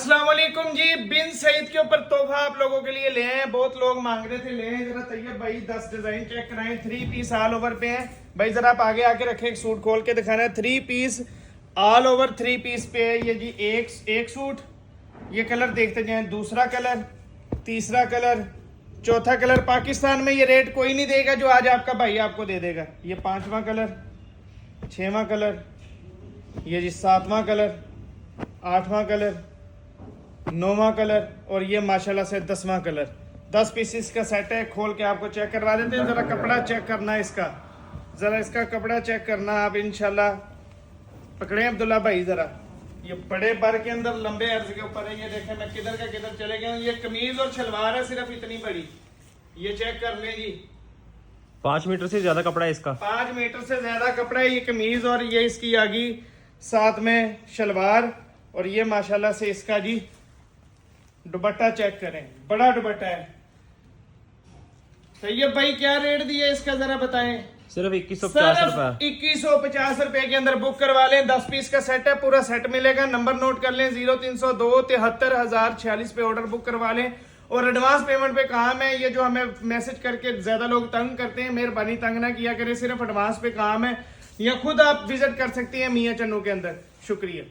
अस्सलाम वालेकुम जी। बिन सईद के ऊपर तोहफा आप लोगों के लिए ले आए हैं। बहुत लोग मांग रहे थे, ले आए जरा तैयब भाई। 10 डिजाइन चेक कराएं। 3 पीस ऑल ओवर पे है भाई। जरा आप आगे आके रखें, एक सूट खोल के दिखाना है। 3 पीस ऑल ओवर 3 पीस पे है ये जी। एक सूट, ये कलर देखते जाएं। दूसरा कलर, तीसरा कलर, चौथा कलर। पाकिस्तान में ये रेट कोई नहीं देगा जो आज आपका भाई आपको दे देगा। ये 5वां कलर, 6वां कलर, ये जी 7वां कलर, 8वां कलर, 9वां कलर और ये माशाल्लाह से 10वां कलर। 10 पीसेस का सेट है। खोल के आपको चेक करवा देते हैं। जरा कपड़ा चेक करना है इसका, जरा इसका कपड़ा चेक करना आप इंशाल्लाह। पकड़े अब्दुल्ला भाई जरा। ये बड़े बर के अंदर लंबे अर्ज के ऊपर है। ये देखें मैं किधर का किधर चले गया हूँ। ये कमीज और शलवार है सिर्फ इतनी बड़ी। ये चेक कर लें जी। 5 मीटर से ज्यादा कपड़ा है इसका। 5 मीटर से ज्यादा कपड़ा है। ये कमीज और ये इसकी आगी, साथ में शलवार और ये माशाल्लाह से इसका जी दुपट्टा चेक करें। बड़ा दुपट्टा है। तैयब भाई क्या रेट दिया इसका जरा बताएं। सिर्फ 2150 रुपए। 2150 रुपए के अंदर बुक करवा लें। 10 पीस का सेट है, पूरा सेट मिलेगा। नंबर नोट कर लें 0302 73,046 पे ऑर्डर बुक करवा लें। और एडवांस पेमेंट पे काम है। ये जो हमें मैसेज करके ज्यादा लोग तंग करते हैं, मेहरबानी तंग ना किया करें। सिर्फ एडवांस पे काम है। या खुद आप विजिट कर सकती हैं मियां चन्नू के अंदर। शुक्रिया।